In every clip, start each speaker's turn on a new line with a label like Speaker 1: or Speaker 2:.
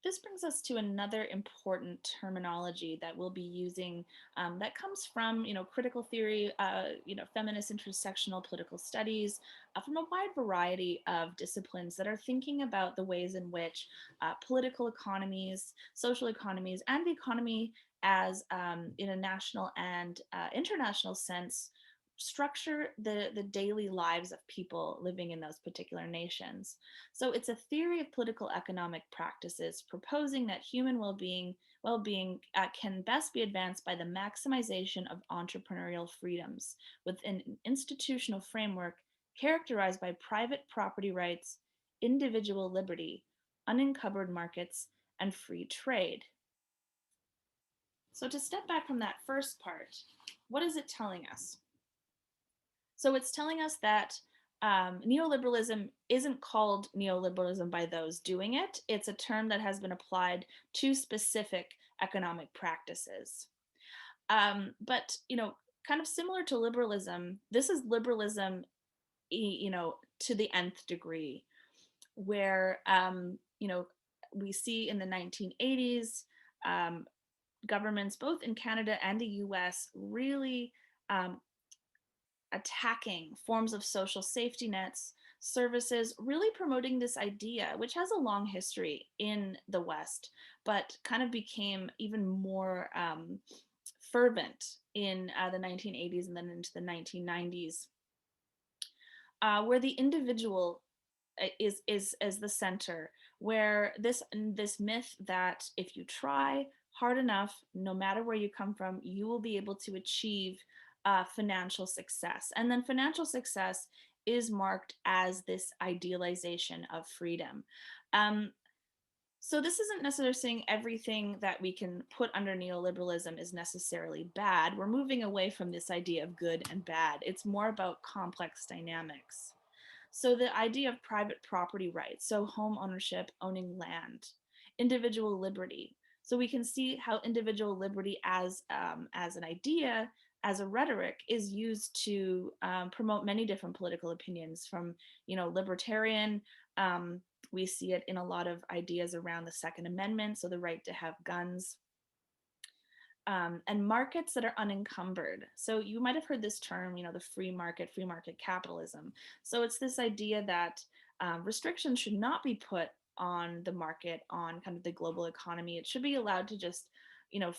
Speaker 1: This brings us to another important terminology that we'll be using that comes from, critical theory, feminist intersectional political studies, from a wide variety of disciplines that are thinking about the ways in which political economies, social economies, and the economy as in a national and international sense structure the daily lives of people living in those particular nations. So it's a theory of political economic practices proposing that human well-being can best be advanced by the maximization of entrepreneurial freedoms within an institutional framework characterized by private property rights, individual liberty, unencumbered markets, and free trade. So to step back from that first part, what is it telling us? So it's telling us that neoliberalism isn't called neoliberalism by those doing it. It's a term that has been applied to specific economic practices. But kind of similar to liberalism, this is liberalism, to the nth degree, where we see in the 1980s governments both in Canada and the US really um, attacking forms of social safety nets, services, really promoting this idea, which has a long history in the West, but kind of became even more fervent in the 1980s and then into the 1990s, where the individual is the center, where this myth that if you try hard enough, no matter where you come from, you will be able to achieve financial success. And then financial success is marked as this idealization of freedom. Um, so this isn't necessarily saying everything that we can put under neoliberalism is necessarily bad. We're moving away from this idea of good and bad. It's more about complex dynamics. So the idea of private property rights, so home ownership, owning land, individual liberty. So we can see how individual liberty as an idea, as a rhetoric, is used to promote many different political opinions. From libertarian, um, we see it in a lot of ideas around the Second Amendment, so the right to have guns, and markets that are unencumbered. So you might have heard this term, the free market capitalism. So it's this idea that restrictions should not be put on the market, on kind of the global economy. It should be allowed to just,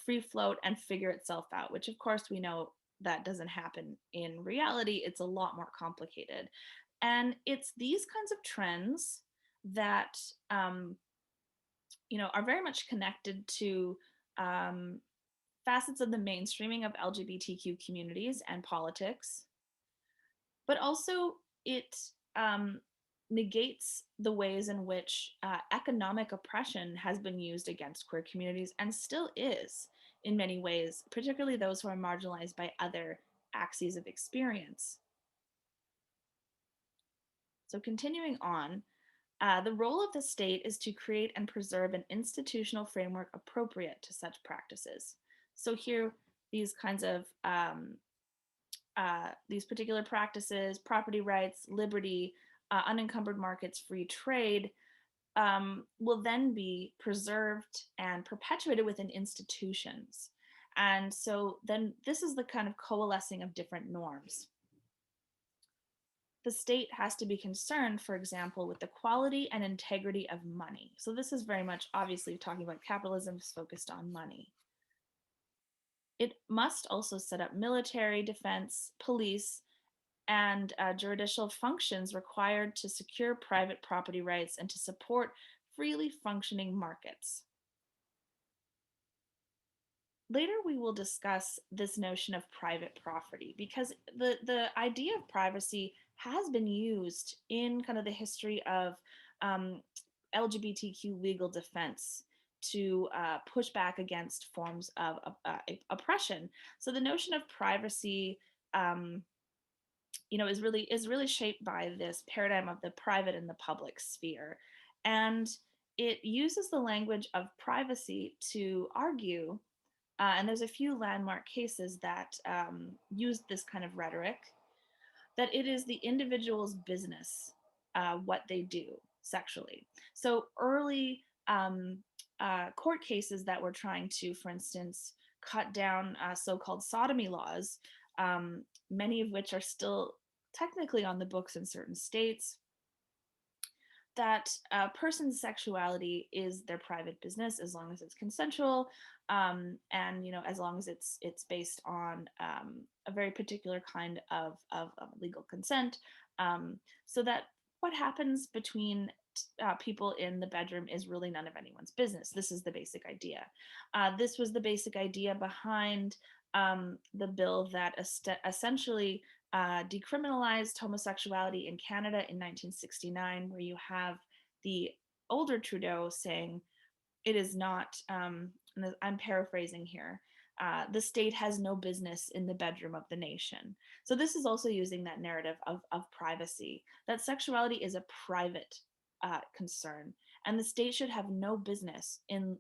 Speaker 1: free float and figure itself out, which of course we know that doesn't happen in reality. It's a lot more complicated. And it's these kinds of trends that, are very much connected to um, facets of the mainstreaming of LGBTQ communities and politics, but also it um, negates the ways in which economic oppression has been used against queer communities and still is in many ways, particularly those who are marginalized by other axes of experience. So, continuing on, the role of the state is to create and preserve an institutional framework appropriate to such practices. So, here, these kinds of these particular practices, property rights, liberty, unencumbered markets, free trade, will then be preserved and perpetuated within institutions. And so then this is the kind of coalescing of different norms. The state has to be concerned, for example, with the quality and integrity of money. So this is very much obviously talking about capitalism focused on money. It must also set up military, defense, police, and judicial functions required to secure private property rights and to support freely functioning markets. Later, we will discuss this notion of private property because the idea of privacy has been used in kind of the history of um, LGBTQ legal defense to push back against forms of oppression. So the notion of privacy um, is really shaped by this paradigm of the private and the public sphere, and it uses the language of privacy to argue, and there's a few landmark cases that use this kind of rhetoric, that it is the individual's business what they do sexually. So early court cases that were trying to, for instance, cut down so-called sodomy laws, many of which are still technically on the books in certain states, that a person's sexuality is their private business as long as it's consensual, and as long as it's based on a very particular kind of legal consent, so that what happens between people in the bedroom is really none of anyone's business. This is the basic idea. This was the basic idea behind the bill that essentially decriminalized homosexuality in Canada in 1969, where you have the older Trudeau saying it is not, and I'm paraphrasing here, the state has no business in the bedroom of the nation. So this is also using that narrative of privacy, that sexuality is a private concern, and the state should have no business in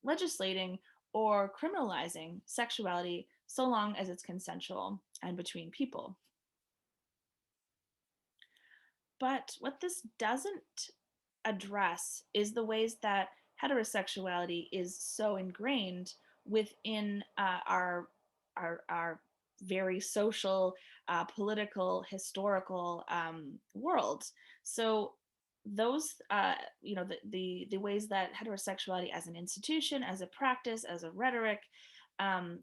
Speaker 1: legislating or criminalizing sexuality so long as it's consensual and between people. But what this doesn't address is the ways that heterosexuality is so ingrained within our very social, political, historical world. So those, the ways that heterosexuality as an institution, as a practice, as a rhetoric, um,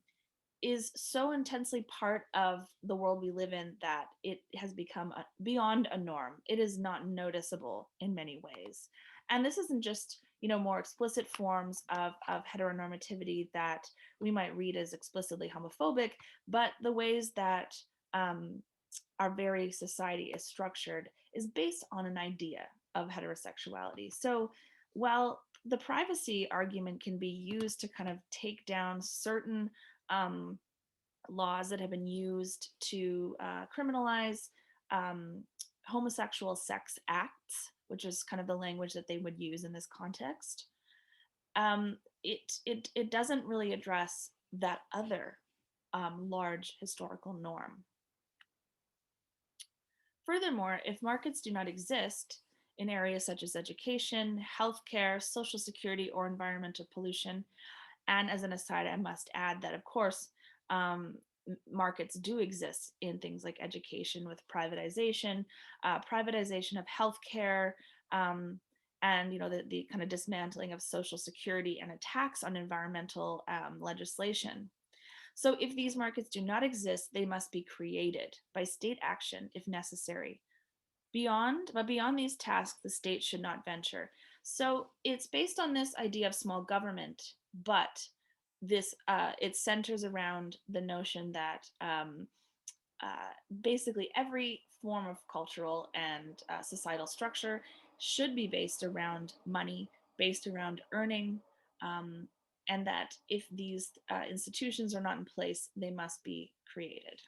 Speaker 1: is so intensely part of the world we live in that it has become beyond a norm. It is not noticeable in many ways. And this isn't just, more explicit forms of heteronormativity that we might read as explicitly homophobic, but the ways that our very society is structured is based on an idea of heterosexuality. So while the privacy argument can be used to kind of take down certain um, laws that have been used to criminalize um, homosexual sex acts, which is kind of the language that they would use in this context, it doesn't really address that other large historical norm. Furthermore, if markets do not exist in areas such as education, healthcare, social security, or environmental pollution, and as an aside, I must add that, of course, um, markets do exist in things like education with privatization of healthcare, and the kind of dismantling of social security and attacks on environmental legislation. So if these markets do not exist, they must be created by state action if necessary. Beyond these tasks, the state should not venture. So it's based on this idea of small government, but this it centers around the notion that basically every form of cultural and societal structure should be based around money, based around earning, um, and that if these institutions are not in place, they must be created.